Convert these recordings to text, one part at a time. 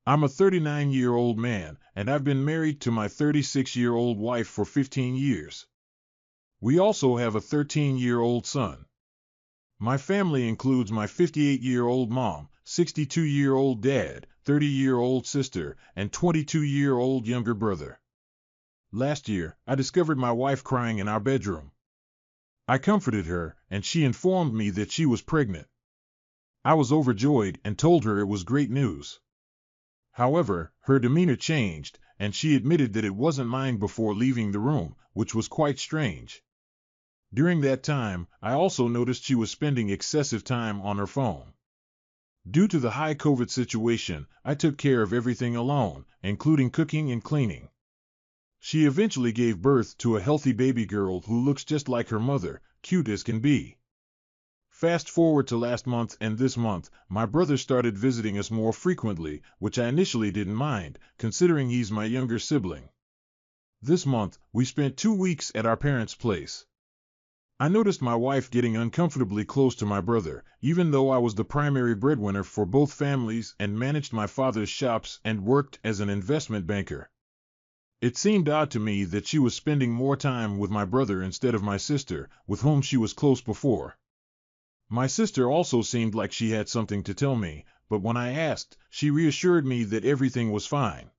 I'm a 39-year-old man, and I've been married to my 36-year-old wife for 15 years. We also have a 13-year-old son. My family includes my 58-year-old mom, 62-year-old dad, 30-year-old sister, and 22-year-old younger brother. Last year, I discovered my wife crying in our bedroom. I comforted her, and she informed me that she was pregnant. I was overjoyed and told her it was great news. However, her demeanor changed, and she admitted that it wasn't mine before leaving the room, which was quite strange. During that time, I also noticed she was spending excessive time on her phone. Due to the high COVID situation, I took care of everything alone, including cooking and cleaning. She eventually gave birth to a healthy baby girl who looks just like her mother, cute as can be. Fast forward to last month and this month, my brother started visiting us more frequently, which I initially didn't mind, considering he's my younger sibling. This month, we spent 2 weeks at our parents' place. I noticed my wife getting uncomfortably close to my brother, even though I was the primary breadwinner for both families and managed my father's shops and worked as an investment banker. It seemed odd to me that she was spending more time with my brother instead of my sister, with whom she was close before. My sister also seemed like she had something to tell me, but when I asked, she reassured me that everything was fine.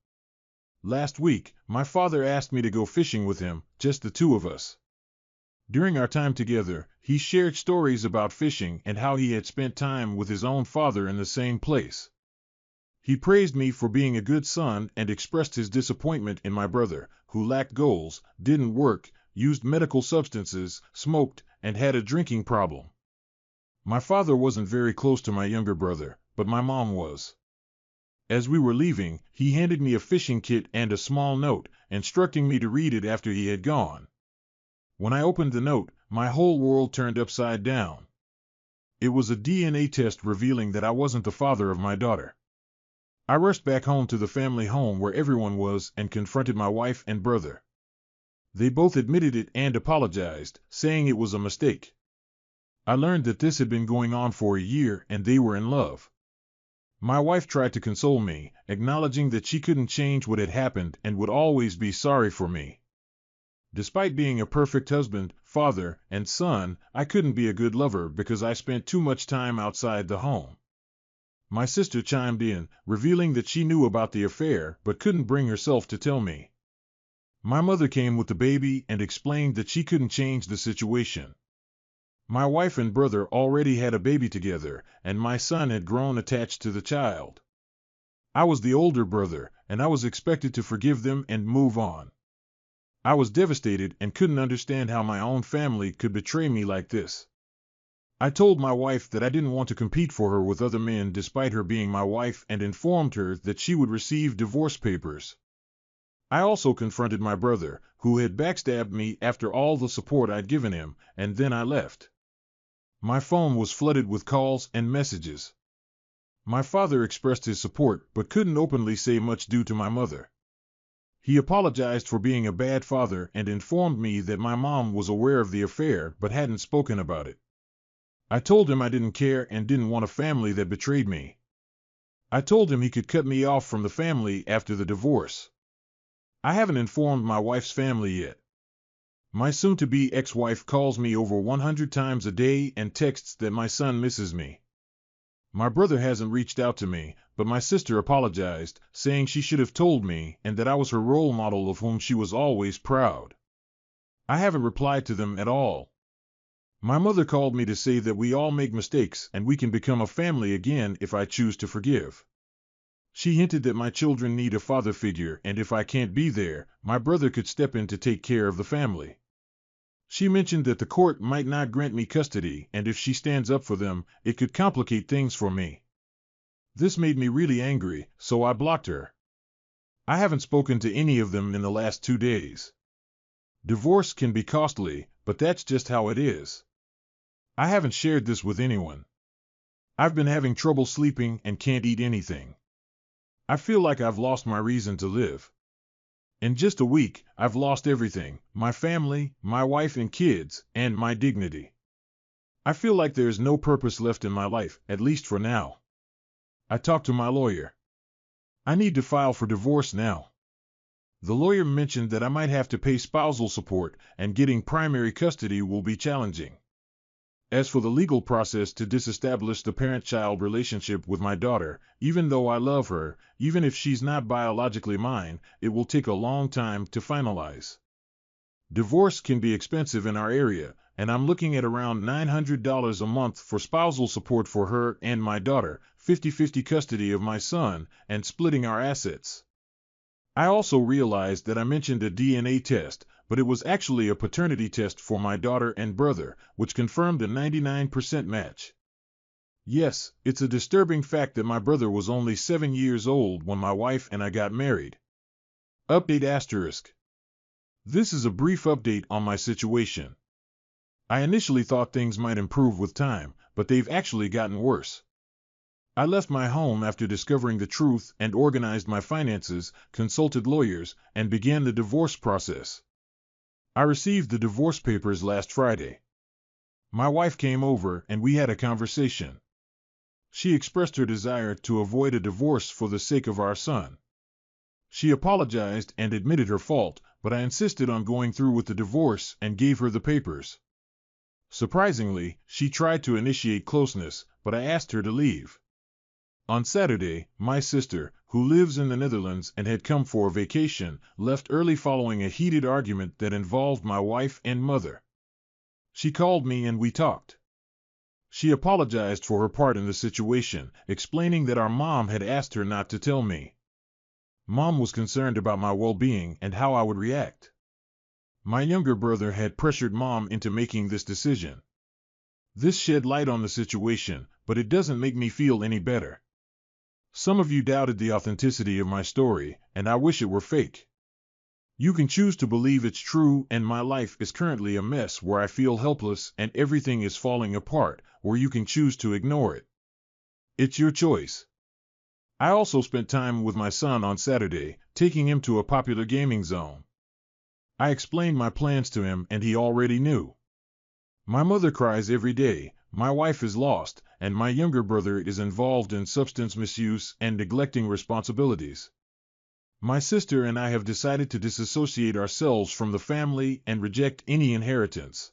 Last week, my father asked me to go fishing with him, just the two of us. During our time together, he shared stories about fishing and how he had spent time with his own father in the same place. He praised me for being a good son and expressed his disappointment in my brother, who lacked goals, didn't work, used medical substances, smoked, and had a drinking problem. My father wasn't very close to my younger brother, but my mom was. As we were leaving, he handed me a fishing kit and a small note, instructing me to read it after he had gone. When I opened the note, my whole world turned upside down. It was a DNA test revealing that I wasn't the father of my daughter. I rushed back home to the family home where everyone was and confronted my wife and brother. They both admitted it and apologized, saying it was a mistake. I learned that this had been going on for a year and they were in love. My wife tried to console me, acknowledging that she couldn't change what had happened and would always be sorry for me. Despite being a perfect husband, father, and son, I couldn't be a good lover because I spent too much time outside the home. My sister chimed in, revealing that she knew about the affair but couldn't bring herself to tell me. My mother came with the baby and explained that she couldn't change the situation. My wife and brother already had a baby together, and my son had grown attached to the child. I was the older brother, and I was expected to forgive them and move on. I was devastated and couldn't understand how my own family could betray me like this. I told my wife that I didn't want to compete for her with other men despite her being my wife and informed her that she would receive divorce papers. I also confronted my brother, who had backstabbed me after all the support I'd given him, and then I left. My phone was flooded with calls and messages. My father expressed his support but couldn't openly say much due to my mother. He apologized for being a bad father and informed me that my mom was aware of the affair but hadn't spoken about it. I told him I didn't care and didn't want a family that betrayed me. I told him he could cut me off from the family after the divorce. I haven't informed my wife's family yet. My soon-to-be ex-wife calls me over 100 times a day and texts that my son misses me. My brother hasn't reached out to me, but my sister apologized, saying she should have told me and that I was her role model of whom she was always proud. I haven't replied to them at all. My mother called me to say that we all make mistakes and we can become a family again if I choose to forgive. She hinted that my children need a father figure and if I can't be there, my brother could step in to take care of the family. She mentioned that the court might not grant me custody, and if she stands up for them, it could complicate things for me. This made me really angry, so I blocked her. I haven't spoken to any of them in the last 2 days. Divorce can be costly, but that's just how it is. I haven't shared this with anyone. I've been having trouble sleeping and can't eat anything. I feel like I've lost my reason to live. In just a week, I've lost everything: my family, my wife and kids, and my dignity. I feel like there's no purpose left in my life, at least for now. I talked to my lawyer. I need to file for divorce now. The lawyer mentioned that I might have to pay spousal support and getting primary custody will be challenging. As for the legal process to disestablish the parent-child relationship with my daughter, even though I love her, even if she's not biologically mine, it will take a long time to finalize. Divorce can be expensive in our area, and I'm looking at around $900 a month for spousal support for her and my daughter, 50-50 custody of my son, and splitting our assets. I also realized that I mentioned a DNA test, but it was actually a paternity test for my daughter and brother, which confirmed a 99% match. Yes, it's a disturbing fact that my brother was only 7 years old when my wife and I got married. Update asterisk. This is a brief update on my situation. I initially thought things might improve with time, but they've actually gotten worse. I left my home after discovering the truth and organized my finances, consulted lawyers, and began the divorce process. I received the divorce papers last Friday. My wife came over and we had a conversation. She expressed her desire to avoid a divorce for the sake of our son. She apologized and admitted her fault, but I insisted on going through with the divorce and gave her the papers. Surprisingly, she tried to initiate closeness, but I asked her to leave. On Saturday, my sister, who lives in the Netherlands and had come for a vacation, left early following a heated argument that involved my wife and mother. She called me and we talked. She apologized for her part in the situation, explaining that our mom had asked her not to tell me. Mom was concerned about my well-being and how I would react. My younger brother had pressured Mom into making this decision. This shed light on the situation, but it doesn't make me feel any better. Some of you doubted the authenticity of my story, and I wish it were fake. You can choose to believe it's true and my life is currently a mess where I feel helpless and everything is falling apart, or you can choose to ignore it. It's your choice. I also spent time with my son on Saturday, taking him to a popular gaming zone. I explained my plans to him and he already knew. My mother cries every day, my wife is lost, and my younger brother is involved in substance misuse and neglecting responsibilities. My sister and I have decided to disassociate ourselves from the family and reject any inheritance.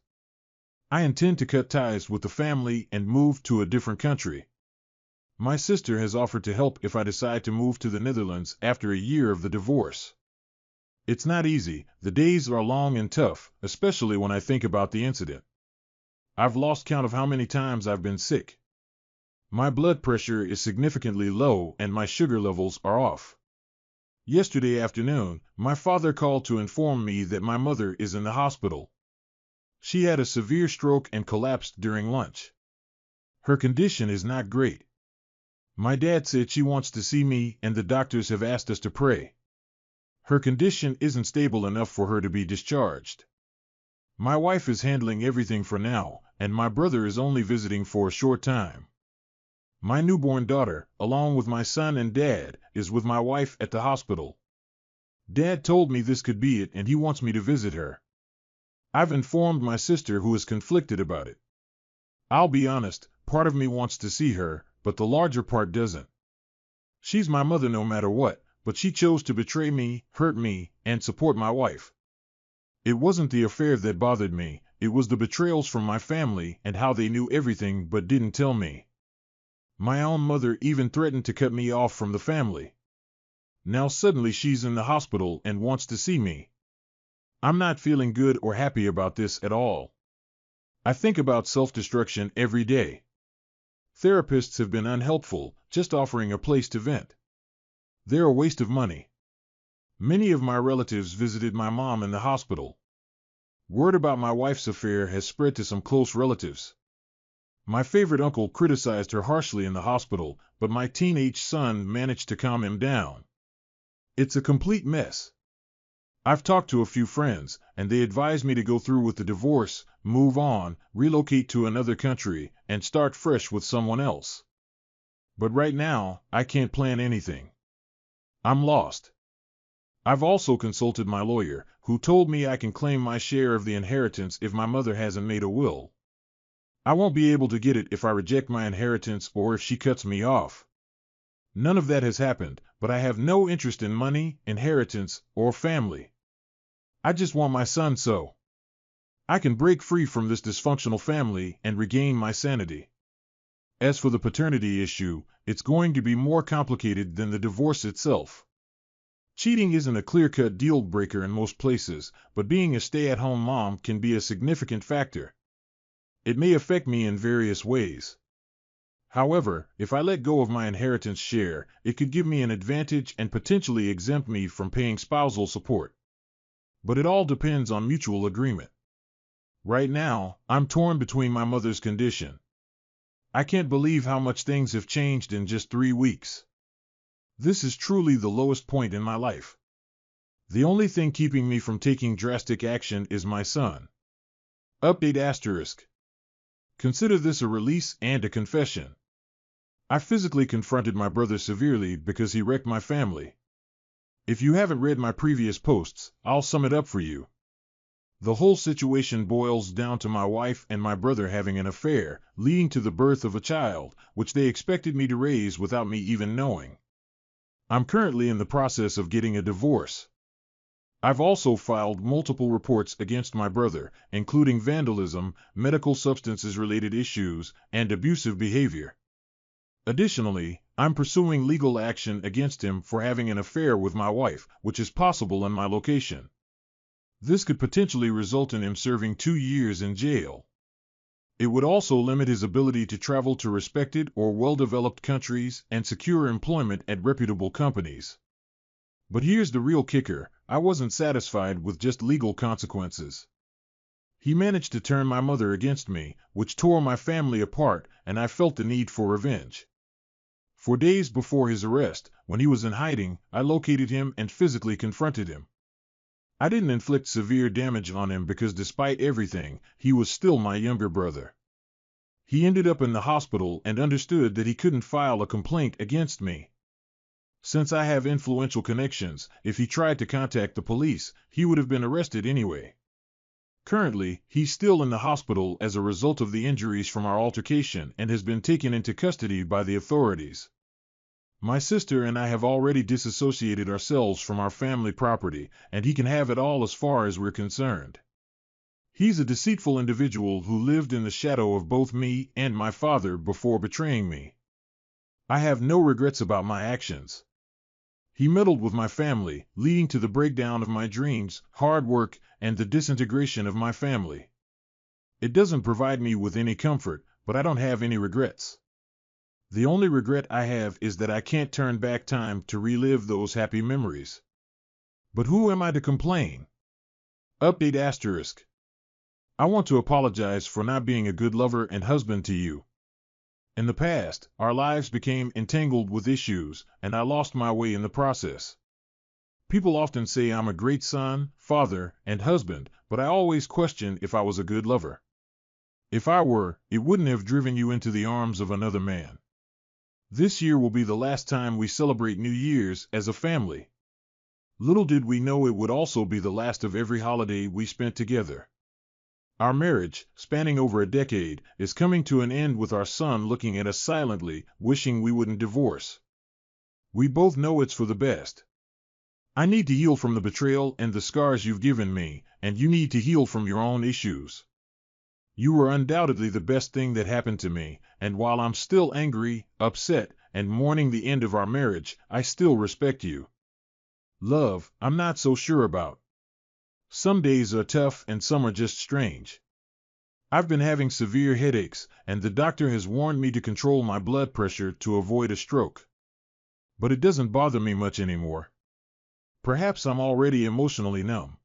I intend to cut ties with the family and move to a different country. My sister has offered to help if I decide to move to the Netherlands after a year of the divorce. It's not easy, the days are long and tough, especially when I think about the incident. I've lost count of how many times I've been sick. My blood pressure is significantly low and my sugar levels are off. Yesterday afternoon, my father called to inform me that my mother is in the hospital. She had a severe stroke and collapsed during lunch. Her condition is not great. My dad said she wants to see me and the doctors have asked us to pray. Her condition isn't stable enough for her to be discharged. My wife is handling everything for now, and my brother is only visiting for a short time. My newborn daughter, along with my son and dad, is with my wife at the hospital. Dad told me this could be it and he wants me to visit her. I've informed my sister who is conflicted about it. I'll be honest, part of me wants to see her, but the larger part doesn't. She's my mother no matter what, but she chose to betray me, hurt me, and support my wife. It wasn't the affair that bothered me, it was the betrayals from my family and how they knew everything but didn't tell me. My own mother even threatened to cut me off from the family. Now suddenly she's in the hospital and wants to see me. I'm not feeling good or happy about this at all. I think about self-destruction every day. Therapists have been unhelpful, just offering a place to vent. They're a waste of money. Many of my relatives visited my mom in the hospital. Word about my wife's affair has spread to some close relatives. My favorite uncle criticized her harshly in the hospital, but my teenage son managed to calm him down. It's a complete mess. I've talked to a few friends, and they advised me to go through with the divorce, move on, relocate to another country, and start fresh with someone else. But right now, I can't plan anything. I'm lost. I've also consulted my lawyer, who told me I can claim my share of the inheritance if my mother hasn't made a will. I won't be able to get it if I reject my inheritance or if she cuts me off. None of that has happened, but I have no interest in money, inheritance, or family. I just want my son so I can break free from this dysfunctional family and regain my sanity. As for the paternity issue, it's going to be more complicated than the divorce itself. Cheating isn't a clear-cut deal breaker in most places, but being a stay-at-home mom can be a significant factor. It may affect me in various ways. However, if I let go of my inheritance share, it could give me an advantage and potentially exempt me from paying spousal support. But it all depends on mutual agreement. Right now, I'm torn between my mother's condition. I can't believe how much things have changed in just 3 weeks. This is truly the lowest point in my life. The only thing keeping me from taking drastic action is my son. Update asterisk. Consider this a release and a confession. I physically confronted my brother severely because he wrecked my family. If you haven't read my previous posts, I'll sum it up for you. The whole situation boils down to my wife and my brother having an affair, leading to the birth of a child, which they expected me to raise without me even knowing. I'm currently in the process of getting a divorce. I've also filed multiple reports against my brother, including vandalism, medical substances-related issues, and abusive behavior. Additionally, I'm pursuing legal action against him for having an affair with my wife, which is possible in my location. This could potentially result in him serving 2 years in jail. It would also limit his ability to travel to respected or well-developed countries and secure employment at reputable companies. But here's the real kicker: I wasn't satisfied with just legal consequences. He managed to turn my mother against me, which tore my family apart, and I felt the need for revenge. For days before his arrest, when he was in hiding, I located him and physically confronted him. I didn't inflict severe damage on him because despite everything, he was still my younger brother. He ended up in the hospital and understood that he couldn't file a complaint against me. Since I have influential connections, if he tried to contact the police, he would have been arrested anyway. Currently, he's still in the hospital as a result of the injuries from our altercation and has been taken into custody by the authorities. My sister and I have already disassociated ourselves from our family property, and he can have it all as far as we're concerned. He's a deceitful individual who lived in the shadow of both me and my father before betraying me. I have no regrets about my actions. He meddled with my family, leading to the breakdown of my dreams, hard work, and the disintegration of my family. It doesn't provide me with any comfort, but I don't have any regrets. The only regret I have is that I can't turn back time to relive those happy memories. But who am I to complain? Update asterisk. I want to apologize for not being a good lover and husband to you. In the past, our lives became entangled with issues, and I lost my way in the process. People often say I'm a great son, father, and husband, but I always question if I was a good lover. If I were, it wouldn't have driven you into the arms of another man. This year will be the last time we celebrate New Year's as a family. Little did we know it would also be the last of every holiday we spent together. Our marriage, spanning over a decade, is coming to an end with our son looking at us silently, wishing we wouldn't divorce. We both know it's for the best. I need to heal from the betrayal and the scars you've given me, and you need to heal from your own issues. You were undoubtedly the best thing that happened to me, and while I'm still angry, upset, and mourning the end of our marriage, I still respect you. Love, I'm not so sure about. Some days are tough and some are just strange. I've been having severe headaches, and the doctor has warned me to control my blood pressure to avoid a stroke. But it doesn't bother me much anymore. Perhaps I'm already emotionally numb.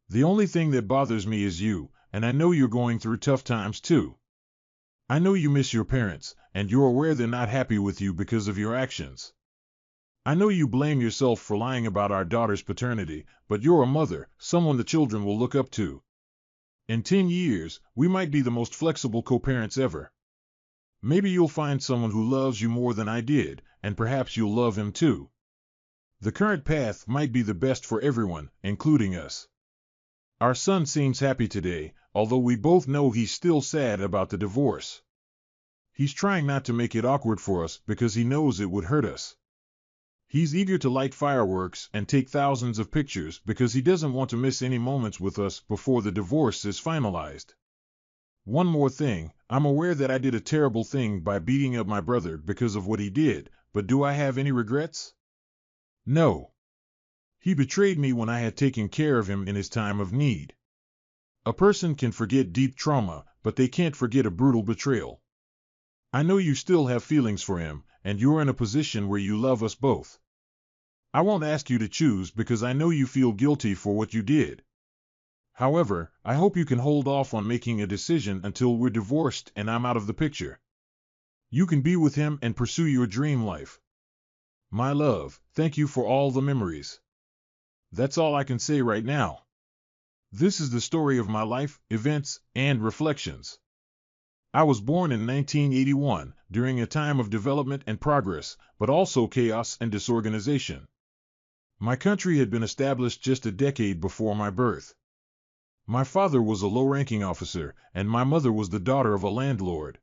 The only thing that bothers me is you, and I know you're going through tough times too. I know you miss your parents, and you're aware they're not happy with you because of your actions. I know you blame yourself for lying about our daughter's paternity, but you're a mother, someone the children will look up to. In 10 years, we might be the most flexible co-parents ever. Maybe you'll find someone who loves you more than I did, and perhaps you'll love him too. The current path might be the best for everyone, including us. Our son seems happy today, although we both know he's still sad about the divorce. He's trying not to make it awkward for us because he knows it would hurt us. He's eager to light fireworks and take thousands of pictures because he doesn't want to miss any moments with us before the divorce is finalized. One more thing, I'm aware that I did a terrible thing by beating up my brother because of what he did, but do I have any regrets? No. He betrayed me when I had taken care of him in his time of need. A person can forget deep trauma, but they can't forget a brutal betrayal. I know you still have feelings for him, and you're in a position where you love us both. I won't ask you to choose because I know you feel guilty for what you did. However, I hope you can hold off on making a decision until we're divorced and I'm out of the picture. You can be with him and pursue your dream life. My love, thank you for all the memories. That's all I can say right now. This is the story of my life, events, and reflections. I was born in 1981, during a time of development and progress, but also chaos and disorganization. My country had been established just a decade before my birth. My father was a low-ranking officer, and my mother was the daughter of a landlord.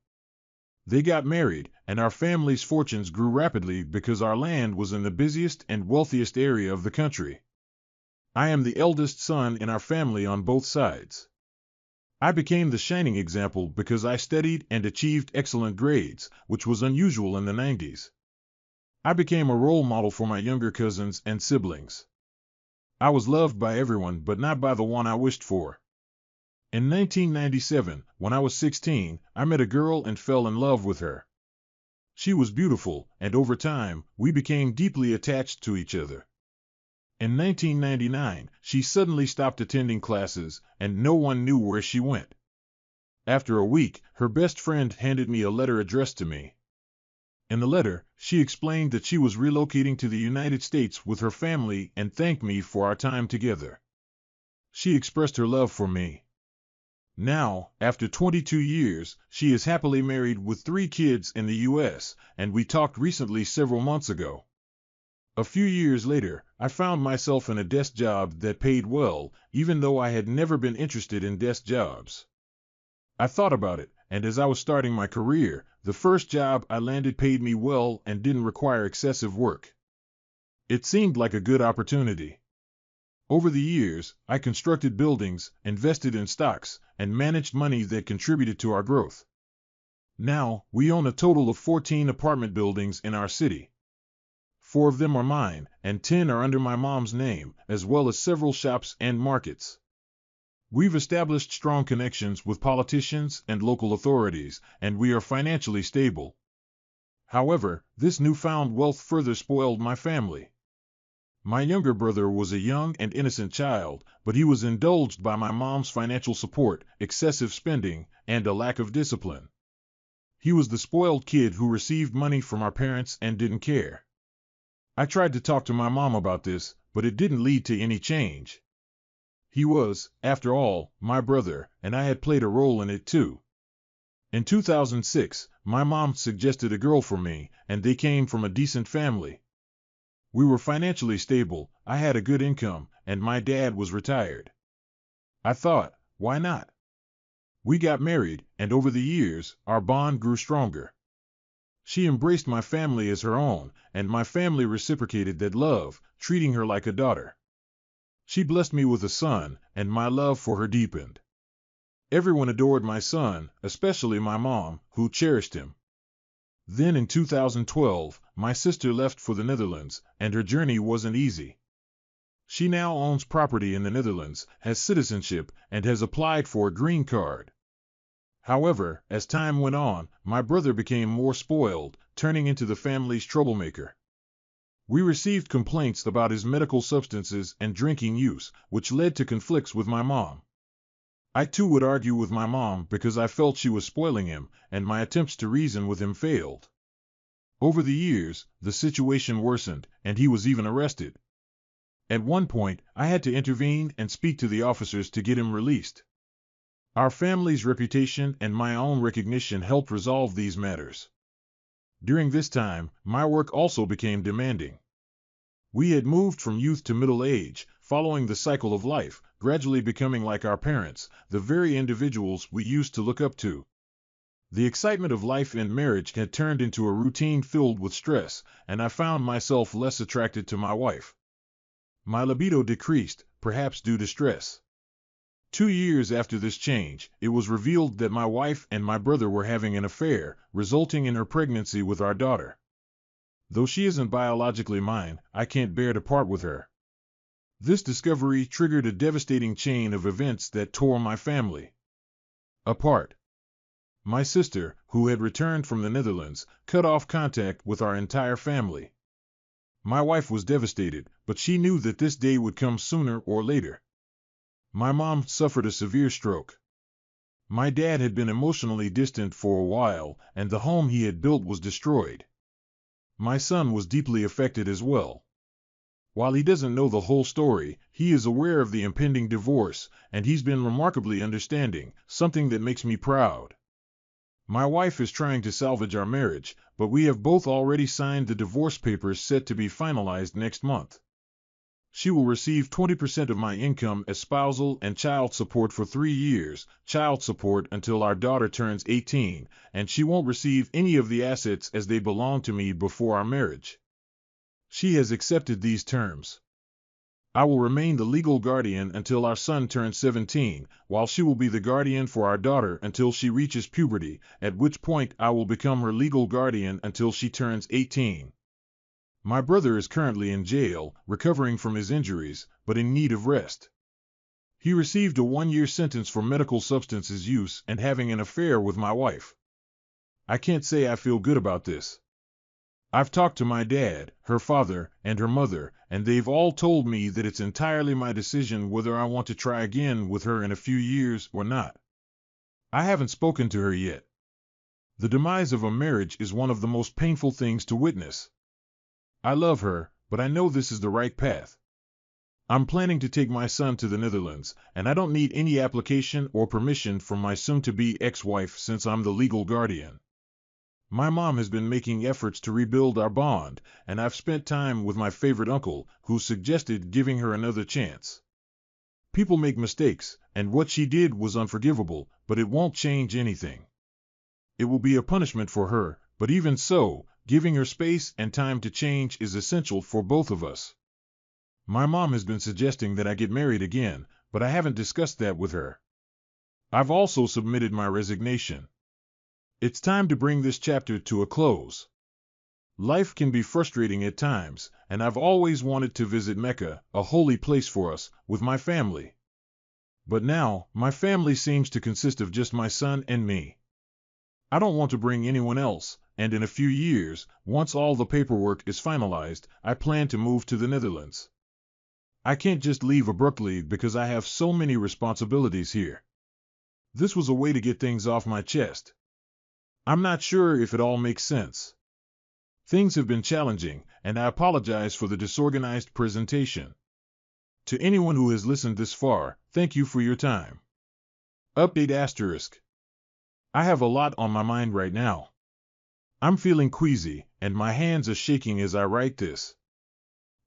They got married, and our family's fortunes grew rapidly because our land was in the busiest and wealthiest area of the country. I am the eldest son in our family on both sides. I became the shining example because I studied and achieved excellent grades, which was unusual in the 90s. I became a role model for my younger cousins and siblings. I was loved by everyone but not by the one I wished for. In 1997, when I was 16, I met a girl and fell in love with her. She was beautiful, and over time, we became deeply attached to each other. In 1999, she suddenly stopped attending classes, and no one knew where she went. After a week, her best friend handed me a letter addressed to me. In the letter, she explained that she was relocating to the United States with her family and thanked me for our time together. She expressed her love for me. Now, after 22 years, she is happily married with 3 kids in the U.S., and we talked recently several months ago. A few years later, I found myself in a desk job that paid well, even though I had never been interested in desk jobs. I thought about it, and as I was starting my career, the first job I landed paid me well and didn't require excessive work. It seemed like a good opportunity. Over the years, I constructed buildings, invested in stocks, and managed money that contributed to our growth. Now, we own a total of 14 apartment buildings in our city. 4 of them are mine, and 10 are under my mom's name, as well as several shops and markets. We've established strong connections with politicians and local authorities, and we are financially stable. However, this newfound wealth further spoiled my family. My younger brother was a young and innocent child, but he was indulged by my mom's financial support, excessive spending, and a lack of discipline. He was the spoiled kid who received money from our parents and didn't care. I tried to talk to my mom about this, but it didn't lead to any change. He was, after all, my brother, and I had played a role in it too. In 2006, my mom suggested a girl for me, and they came from a decent family. We were financially stable, I had a good income, and my dad was retired. I thought, why not? We got married, and over the years, our bond grew stronger. She embraced my family as her own, and my family reciprocated that love, treating her like a daughter. She blessed me with a son, and my love for her deepened. Everyone adored my son, especially my mom, who cherished him. Then in 2012, my sister left for the Netherlands, and her journey wasn't easy. She now owns property in the Netherlands, has citizenship, and has applied for a green card. However, as time went on, my brother became more spoiled, turning into the family's troublemaker. We received complaints about his medical substances and drinking use, which led to conflicts with my mom. I too would argue with my mom because I felt she was spoiling him, and my attempts to reason with him failed. Over the years, the situation worsened, and he was even arrested. At one point, I had to intervene and speak to the officers to get him released. Our family's reputation and my own recognition helped resolve these matters. During this time, my work also became demanding. We had moved from youth to middle age, following the cycle of life, gradually becoming like our parents, the very individuals we used to look up to. The excitement of life and marriage had turned into a routine filled with stress, and I found myself less attracted to my wife. My libido decreased, perhaps due to stress. 2 years after this change, it was revealed that my wife and my brother were having an affair, resulting in her pregnancy with our daughter. Though she isn't biologically mine, I can't bear to part with her. This discovery triggered a devastating chain of events that tore my family apart. My sister, who had returned from the Netherlands, cut off contact with our entire family. My wife was devastated, but she knew that this day would come sooner or later. My mom suffered a severe stroke. My dad had been emotionally distant for a while, and the home he had built was destroyed. My son was deeply affected as well. While he doesn't know the whole story, he is aware of the impending divorce, and he's been remarkably understanding, something that makes me proud. My wife is trying to salvage our marriage, but we have both already signed the divorce papers set to be finalized next month. She will receive 20% of my income as spousal and child support for 3 years, child support until our daughter turns 18, and she won't receive any of the assets as they belonged to me before our marriage. She has accepted these terms. I will remain the legal guardian until our son turns 17, while she will be the guardian for our daughter until she reaches puberty, at which point I will become her legal guardian until she turns 18. My brother is currently in jail, recovering from his injuries, but in need of rest. He received a 1-year sentence for medical substances use and having an affair with my wife. I can't say I feel good about this. I've talked to my dad, her father, and her mother, and they've all told me that it's entirely my decision whether I want to try again with her in a few years or not. I haven't spoken to her yet. The demise of a marriage is one of the most painful things to witness. I love her, but I know this is the right path. I'm planning to take my son to the Netherlands, and I don't need any application or permission from my soon-to-be ex-wife since I'm the legal guardian. My mom has been making efforts to rebuild our bond, and I've spent time with my favorite uncle, who suggested giving her another chance. People make mistakes, and what she did was unforgivable, but it won't change anything. It will be a punishment for her, but even so, giving her space and time to change is essential for both of us. My mom has been suggesting that I get married again, but I haven't discussed that with her. I've also submitted my resignation. It's time to bring this chapter to a close. Life can be frustrating at times, and I've always wanted to visit Mecca, a holy place for us, with my family. But now, my family seems to consist of just my son and me. I don't want to bring anyone else, and in a few years, once all the paperwork is finalized, I plan to move to the Netherlands. I can't just leave abruptly because I have so many responsibilities here. This was a way to get things off my chest. I'm not sure if it all makes sense. Things have been challenging, and I apologize for the disorganized presentation. To anyone who has listened this far, thank you for your time. Update**. I have a lot on my mind right now. I'm feeling queasy, and my hands are shaking as I write this.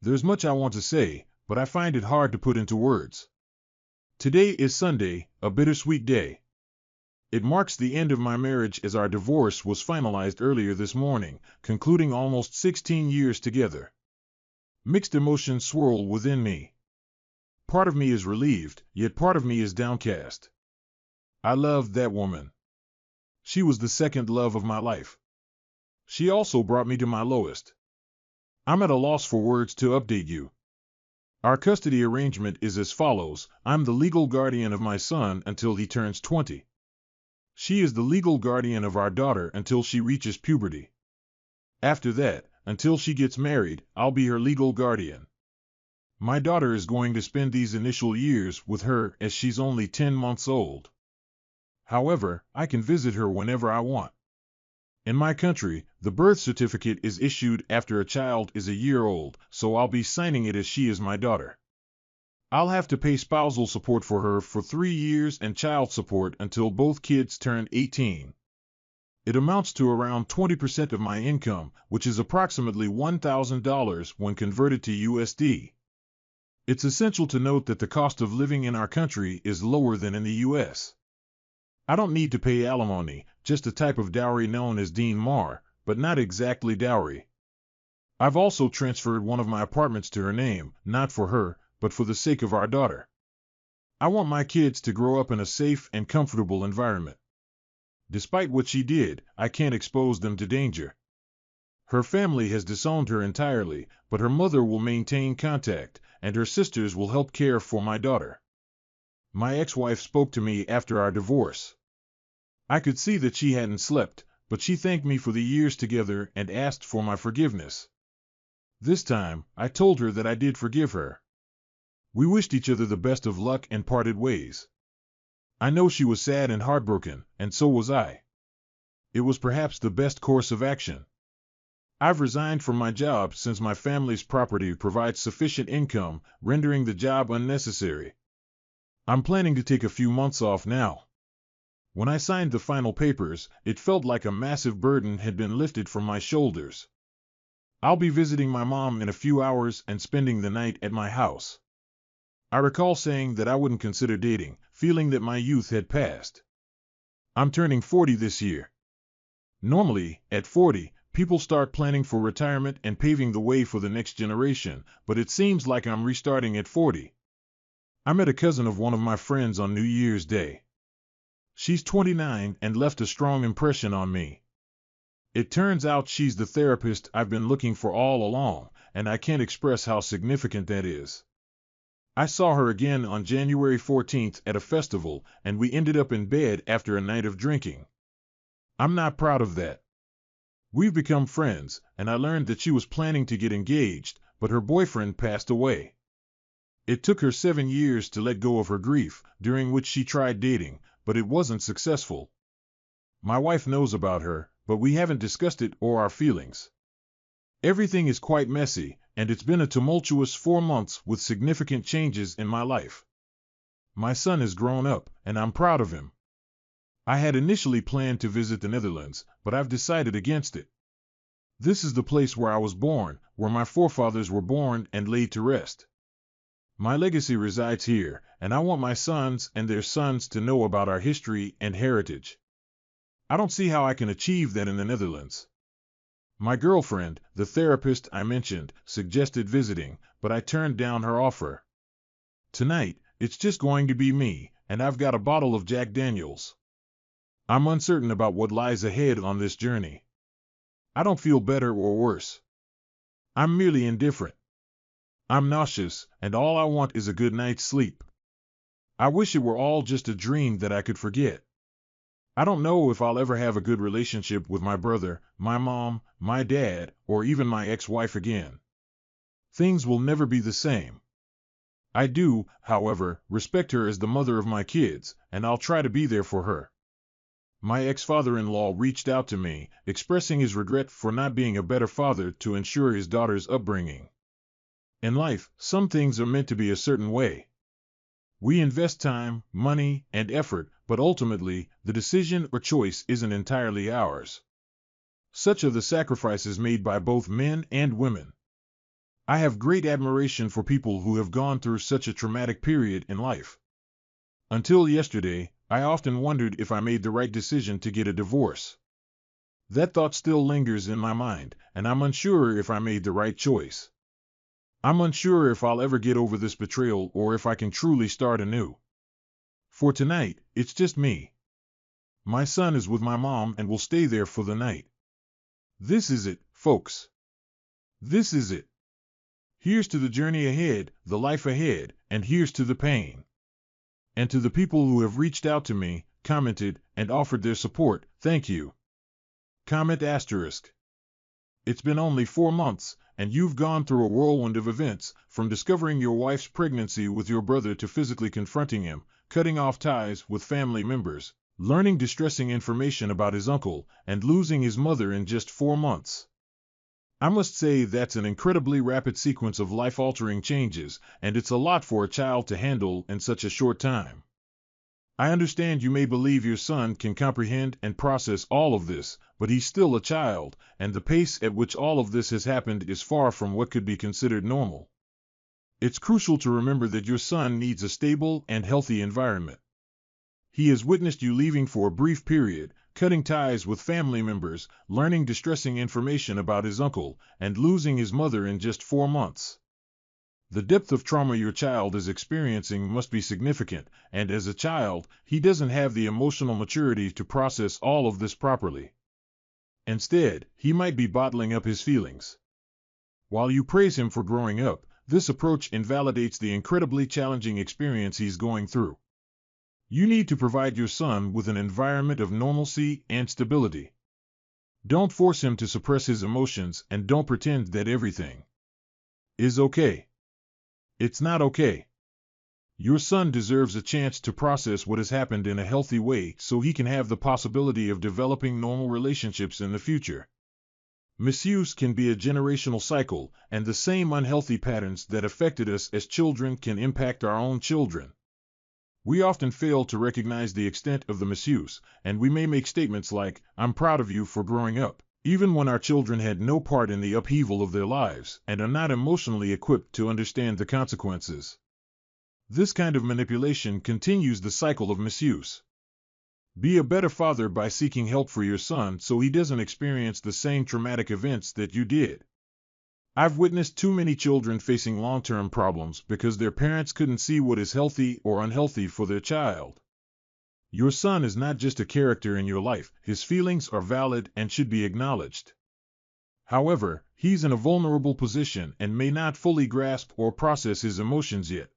There's much I want to say, but I find it hard to put into words. Today is Sunday, a bittersweet day. It marks the end of my marriage as our divorce was finalized earlier this morning, concluding almost 16 years together. Mixed emotions swirl within me. Part of me is relieved, yet part of me is downcast. I loved that woman. She was the second love of my life. She also brought me to my lowest. I'm at a loss for words to update you. Our custody arrangement is as follows: I'm the legal guardian of my son until he turns 20. She is the legal guardian of our daughter until she reaches puberty. After that, until she gets married, I'll be her legal guardian. My daughter is going to spend these initial years with her as she's only 10 months old. However, I can visit her whenever I want. In my country, the birth certificate is issued after a child is a year old, so I'll be signing it as she is my daughter. I'll have to pay spousal support for her for 3 years and child support until both kids turn 18. It amounts to around 20% of my income, which is approximately $1,000 when converted to USD. It's essential to note that the cost of living in our country is lower than in the US. I don't need to pay alimony, just a type of dowry known as Dean Marr, but not exactly dowry. I've also transferred one of my apartments to her name, not for her, but for the sake of our daughter. I want my kids to grow up in a safe and comfortable environment. Despite what she did, I can't expose them to danger. Her family has disowned her entirely, but her mother will maintain contact, and her sisters will help care for my daughter. My ex-wife spoke to me after our divorce. I could see that she hadn't slept, but she thanked me for the years together and asked for my forgiveness. This time, I told her that I did forgive her. We wished each other the best of luck and parted ways. I know she was sad and heartbroken, and so was I. It was perhaps the best course of action. I've resigned from my job since my family's property provides sufficient income, rendering the job unnecessary. I'm planning to take a few months off now. When I signed the final papers, it felt like a massive burden had been lifted from my shoulders. I'll be visiting my mom in a few hours and spending the night at my house. I recall saying that I wouldn't consider dating, feeling that my youth had passed. I'm turning 40 this year. Normally, at 40, people start planning for retirement and paving the way for the next generation, but it seems like I'm restarting at 40. I met a cousin of one of my friends on New Year's Day. She's 29 and left a strong impression on me. It turns out she's the therapist I've been looking for all along, and I can't express how significant that is. I saw her again on January 14th at a festival, and we ended up in bed after a night of drinking. I'm not proud of that. We've become friends, and I learned that she was planning to get engaged, but her boyfriend passed away. It took her 7 years to let go of her grief, during which she tried dating, but it wasn't successful. My wife knows about her, but we haven't discussed it or our feelings. Everything is quite messy, and it's been a tumultuous 4 months with significant changes in my life. My son has grown up, and I'm proud of him. I had initially planned to visit the Netherlands, but I've decided against it. This is the place where I was born, where my forefathers were born and laid to rest. My legacy resides here, and I want my sons and their sons to know about our history and heritage. I don't see how I can achieve that in the Netherlands. My girlfriend, the therapist I mentioned, suggested visiting, but I turned down her offer. Tonight, it's just going to be me, and I've got a bottle of Jack Daniels. I'm uncertain about what lies ahead on this journey. I don't feel better or worse. I'm merely indifferent. I'm nauseous, and all I want is a good night's sleep. I wish it were all just a dream that I could forget. I don't know if I'll ever have a good relationship with my brother, my mom, my dad, or even my ex-wife again. Things will never be the same. I do, however, respect her as the mother of my kids, and I'll try to be there for her. My ex-father-in-law reached out to me, expressing his regret for not being a better father to ensure his daughter's upbringing. In life, some things are meant to be a certain way. We invest time, money, and effort, but ultimately, the decision or choice isn't entirely ours. Such are the sacrifices made by both men and women. I have great admiration for people who have gone through such a traumatic period in life. Until yesterday, I often wondered if I made the right decision to get a divorce. That thought still lingers in my mind, and I'm unsure if I made the right choice. I'm unsure if I'll ever get over this betrayal or if I can truly start anew. For tonight, it's just me. My son is with my mom and will stay there for the night. This is it, folks. This is it. Here's to the journey ahead, the life ahead, and here's to the pain. And to the people who have reached out to me, commented, and offered their support, thank you. Comment asterisk. It's been only 4 months, and you've gone through a whirlwind of events, from discovering your wife's pregnancy with your brother to physically confronting him, cutting off ties with family members, learning distressing information about his uncle, and losing his mother in just 4 months. I must say that's an incredibly rapid sequence of life-altering changes, and it's a lot for a child to handle in such a short time. I understand you may believe your son can comprehend and process all of this, but he's still a child, and the pace at which all of this has happened is far from what could be considered normal. It's crucial to remember that your son needs a stable and healthy environment. He has witnessed you leaving for a brief period, cutting ties with family members, learning distressing information about his uncle, and losing his mother in just 4 months. The depth of trauma your child is experiencing must be significant, and as a child, he doesn't have the emotional maturity to process all of this properly. Instead, he might be bottling up his feelings. While you praise him for growing up, this approach invalidates the incredibly challenging experience he's going through. You need to provide your son with an environment of normalcy and stability. Don't force him to suppress his emotions, and don't pretend that everything is okay. It's not okay. Your son deserves a chance to process what has happened in a healthy way so he can have the possibility of developing normal relationships in the future. Misuse can be a generational cycle, and the same unhealthy patterns that affected us as children can impact our own children. We often fail to recognize the extent of the misuse, and we may make statements like, "I'm proud of you for growing up," even when our children had no part in the upheaval of their lives and are not emotionally equipped to understand the consequences. This kind of manipulation continues the cycle of misuse. Be a better father by seeking help for your son so he doesn't experience the same traumatic events that you did. I've witnessed too many children facing long-term problems because their parents couldn't see what is healthy or unhealthy for their child. Your son is not just a character in your life, his feelings are valid and should be acknowledged. However, he's in a vulnerable position and may not fully grasp or process his emotions yet.